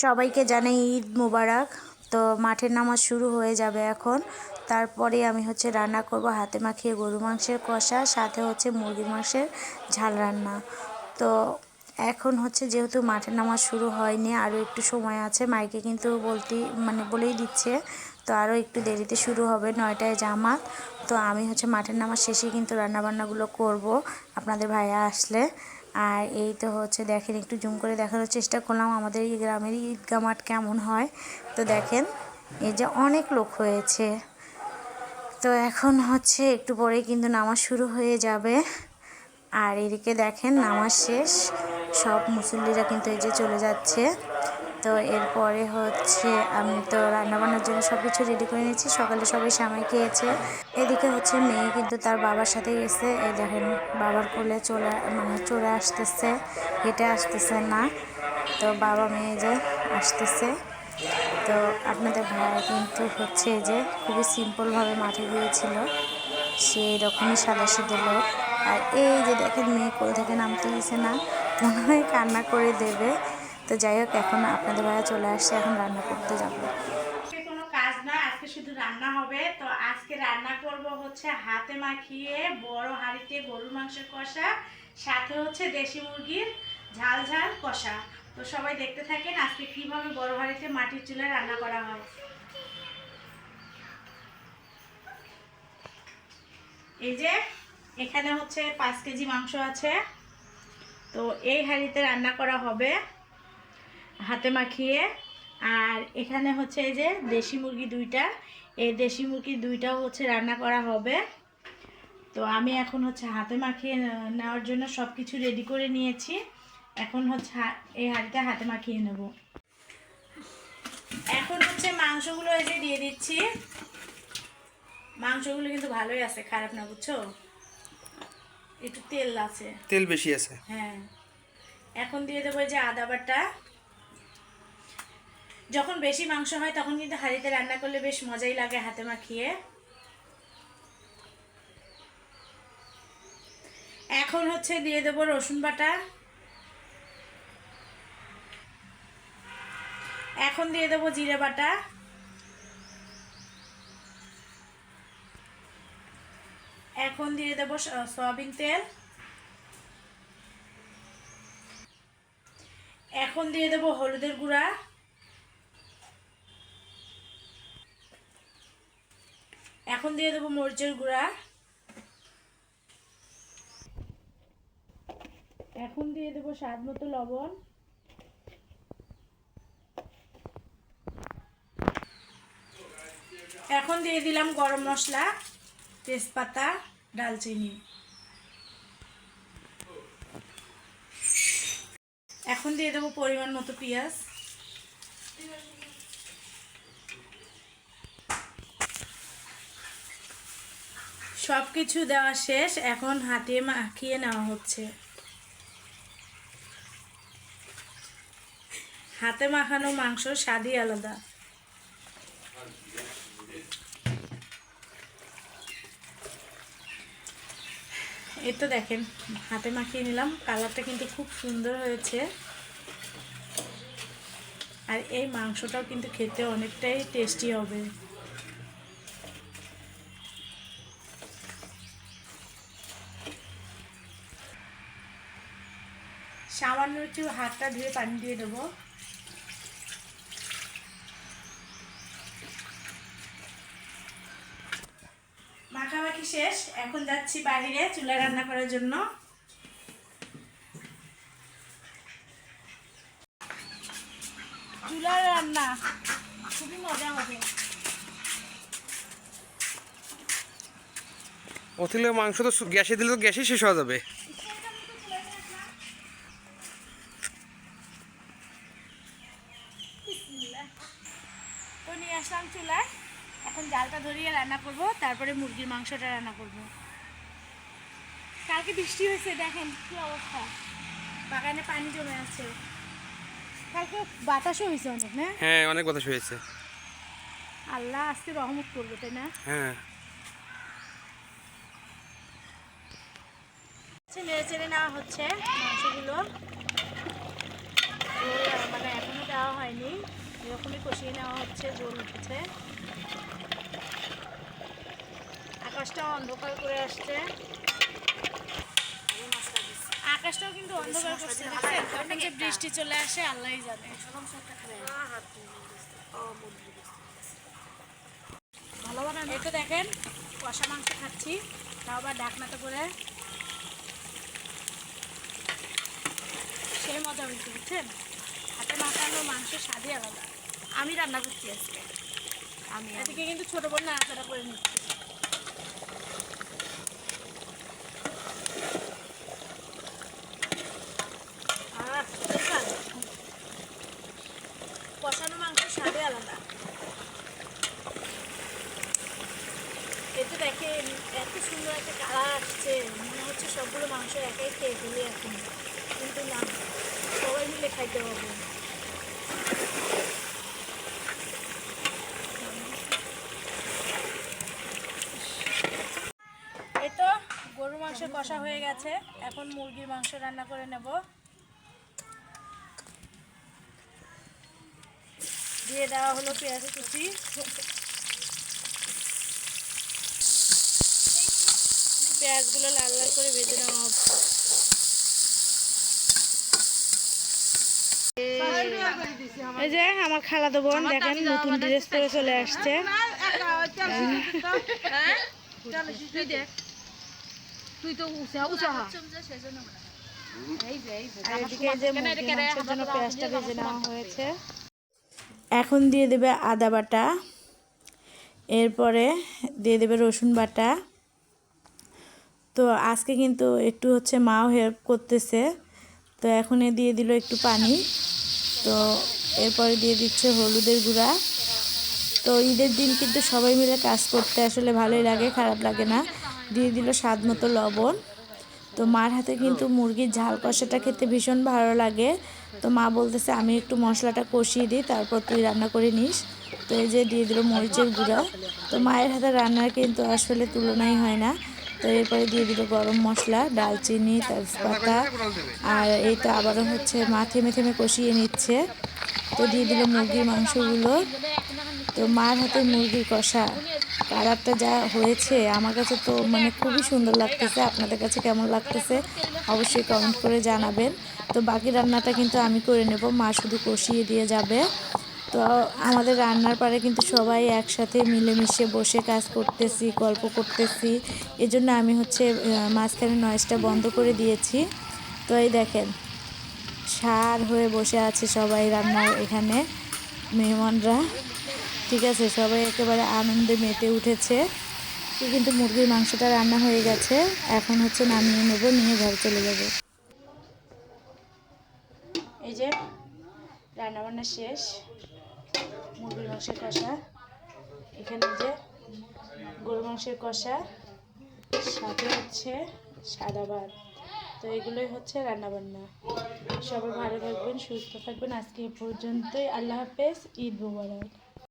সবাইকে জানাই ঈদ মোবারক। তো মাঠের নামাজ শুরু হয়ে যাবে এখন। তারপরে আমি রান্না করব হাতে মাখিয়ে গরু মাংসের কষা, সাথে মুরগির মাংসের ঝাল রান্না। তো এখন যেহেতু মাঠের নামাজ শুরু হয়নি, আরও একটু সময় আছে, মাইকে কিন্তু বলেই দিচ্ছে। তো আরও একটু দেরিতে শুরু হবে, 9টায় জামাত। তো আমি মাঠের নামাজ শেষে কিন্তু রান্নাবান্নাগুলো করব আপনাদের ভাইয়া আসলে। আর এই তো দেখেন, একটু জুম করে দেখানোর চেষ্টা করলাম আমাদের এই গ্রামের ঈদগাহ মাঠ কেমন হয়। তো দেখেন এই যে অনেক লোক হয়েছে। তো এখন একটু পরেই কিন্তু নামাজ শুরু হয়ে যাবে। আর এদিকে দেখেন নামাজ শেষ, সব মুসল্লিরা কিন্তু এই যে চলে যাচ্ছে। তো এরপরে আমি তো রান্নাবান্নার জন্য সব কিছু রেডি করে নিয়েছি। সকালে সবাই সেমাই খেয়েছে। এদিকে মেয়ে কিন্তু তার বাবার সাথে গেছে। এই দেখেন বাবার কোলে চলে আসতেছে, হেঁটে আসতেছে না। তো বাবা মেয়ে যে আসতেছে। তো আপনাদের ভাইয়া কিন্তু এই যে খুবই সিম্পলভাবে মাঠে গিয়েছিল, সেই রকমই সাদাসিধে লোক। আর এই যে দেখেন মেয়ে কোল থেকে নামতে দিয়েছে না, মনে হয় কান্না করে দেবে। তো যাই হোক, এখন আপনাদের ভাইয়া চলে আসছে, এখন রান্না করতে যাব। কোনো কাজ না, আজকে শুধু রান্না হবে। তো আজকে রান্না করব হাতে মাখিয়ে বড় হাঁড়িতে গরুর মাংসের কষা, সাথে দেশি মুরগির ঝাল ঝাল কষা। তো সবাই দেখতে থাকেন আজকে কিভাবে বড় হাঁড়িতে মাটির চুলায় রান্না করা হয়। এই যে এখানে 5 কেজি মাংস আছে। তো এই হাঁড়িতে রান্না করা হবে হাতে মাখিয়ে। আর এখানে এই যে দেশি মুরগি 2টা, এই দেশি মুরগি 2টাও রান্না করা হবে। তো আমি এখন হাতে মাখিয়ে নেওয়ার জন্য সব কিছু রেডি করে নিয়েছি। এখন এই হাঁড়িটা হাতে মাখিয়ে নেব। এখন মাংসগুলো এই যে দিয়ে দিচ্ছি। মাংসগুলো কিন্তু ভালোই আছে, খারাপ না, বুঝছো? একটু তেল আছে, তেল বেশি আছে। হ্যাঁ। এখন দিয়ে দেবো এই যে আদা বাটা। যখন বেশি মাংস হয় তখন কিন্তু হাঁড়িতে রান্না করলে বেশ মজাই লাগে হাতে মাখিয়ে। এখন দিয়ে দেবো রসুন বাটা। এখন দিয়ে দেবো জিরে বাটা। এখন দিয়ে দেবো সয়াবিন তেল। এখন দিয়ে দেবো হলুদের গুঁড়া। এখন দিয়ে দেবো মরিচের গুঁড়া। এখন দিয়ে দেবো স্বাদ মতো লবণ। এখন দিয়ে দিলাম গরম মশলা, তেজপাতা, ডালচিনি। এখন দিয়ে দেবো পরিমাণ মতো পেঁয়াজ। সব কিছু দেওয়া শেষ, এখন হাতে মাখিয়ে নেওয়া হচ্ছে। হাতে মাখানো মাংস স্বাদই আলাদা। এই তো দেখেন হাতে মাখিয়ে নিলাম, কালারটা কিন্তু খুব সুন্দর হয়েছে। আর এই মাংসটাও কিন্তু খেতে অনেকটাই টেস্টি হবে। সামান্য একটু হাতটা ধুয়ে পানি দিয়ে দেবো। মাখামাখি শেষ, এখন যাচ্ছি বাইরে চুলায় রান্না করার জন্য। চুলার রান্না খুবই মজা হবে। অথলে মাংস তো গ্যাসে দিলে তো গ্যাসে শেষ হয়ে যাবে। তো নিয়ে আসলাম চুলায়, এখন জালটা ধরিয়ে রান্না করব, তারপরে মুরগির মাংসটা রান্না করব। কালকে বৃষ্টি হয়েছে, দেখেন কি অবস্থা, বাগানে পানি জমে আছে। কালকে বাতাসও হয়েছে অনেক, না? হ্যাঁ, অনেক বাতাস হয়েছে। আল্লাহ আজকে রহমত করবে, তাই না? হ্যাঁ, নেড়ে চেড়ে নেওয়া হচ্ছে মাংসগুলো। এখনো দেওয়া হয়নি, এরকমই কষিয়ে নেওয়া হচ্ছে, জল উঠেছে। আকাশটাও অন্ধকার করে আসছে, আকাশটাও কিন্তু অন্ধকার করছে, দেখছেন? কখন যে বৃষ্টি চলে আসে আল্লাহই জানে। ভালোভাবে এই তো দেখেন কষা মাংস খাচ্ছি, তাও আবার ঢাকনাতে করে, সেই মজা হয়েছে বুঝছেন। হাতে মাখানো মাংসের স্বাদই আলাদা। আমি রান্না করছি আজকে। এদিকে কিন্তু ছোটো বোন নাড়াচাড়া করে নিচ্ছে। কষানো মাংসের স্বাদই আলাদা। এতে দেখেন এত সুন্দর একটা কালার আসছে, মনে হচ্ছে সবগুলো মাংস একাই খেয়ে ফেলি এখন, কিন্তু না, সবাই মিলে খাইতে হবে। এই তো গরুর মাংস কষা হয়ে গেছে, এখন মুরগির মাংস রান্না করে নেব। দিয়ে দেওয়া হলো পেঁয়াজ কুচি, পেঁয়াজগুলো লাল লাল করে ভেজে নেওয়া হবে। এই যে আমার খালাতো বোন দেখেন নতুন ড্রেস পরে চলে আসছে। পেঁয়াজটা ভেজে নেওয়া হয়েছে, এখন দিয়ে দেবে আদা বাটা, এরপরে দিয়ে দেবে রসুন বাটা। তো আজকে কিন্তু একটু হচ্ছে মাও হেল্প করতেছে, তো এখন দিয়ে দিল একটু পানি। তো এরপরে দিয়ে দিচ্ছে হলুদের গুঁড়া। তো ঈদের দিন কিন্তু সবাই মিলে কাজ করতে আসলে ভালোই লাগে, খারাপ লাগে না। দিয়ে দিল স্বাদ মতো লবণ। তো মার হাতে কিন্তু মুরগির ঝাল কষাটা খেতে ভীষণ ভালো লাগে। তো মা বলতেছে আমি একটু মশলাটা কষিয়ে দিই, তারপর তুই রান্না করে নিস। তো এই যে দিয়ে দিল মরিচের গুঁড়া। তো মায়ের হাতে রান্নার কিন্তু আসলে তুলনাই হয় না। তো এরপরে দিয়ে দিল গরম মশলা, ডালচিনি, তেজপাতা, আর এই তো আবারও হচ্ছে মা থেমে থেমে কষিয়ে নিচ্ছে। তো দিয়ে দিল মুরগির মাংসগুলো। তো মার হাতে মুরগির কষা কালারটা যা হয়েছে আমার কাছে তো মানে খুবই সুন্দর লাগতেছে। আপনাদের কাছে কেমন লাগতেছে অবশ্যই কমেন্ট করে জানাবেন। তো বাকি রান্নাটা কিন্তু আমি করে নেব, মা শুধু কষিয়ে দিয়ে যাবে। তো আমাদের রান্নার পারে কিন্তু সবাই একসাথে মিলেমিশে বসে কাজ করতেছি, গল্প করতেছি। এজন্য আমি হচ্ছে মাঝখানে নয়েজটা বন্ধ করে দিয়েছি। তো এই দেখেন সার হয়ে বসে আছে সবাই রান্নার এখানে, মেহমানরা। ঠিক আছে, সবাই একেবারে আনন্দে মেতে উঠেছে। কিন্তু মুরগির মাংসটা রান্না হয়ে গেছে, এখন হচ্ছে নামিয়ে নেব, নিয়ে ঘরে চলে যাব। এই যে রান্নাবান্না শেষ, মুরগির মাংসের কষা, এখানে যে গরু মাংসের কষা, সাথে হচ্ছে সাদা ভাত। তো এগুলোই হচ্ছে রান্নাবান্না। সবাই ভালো থাকবেন, সুস্থ থাকবেন। আজকে এই পর্যন্তই, আল্লাহ হাফেজ, ঈদ মোবারক।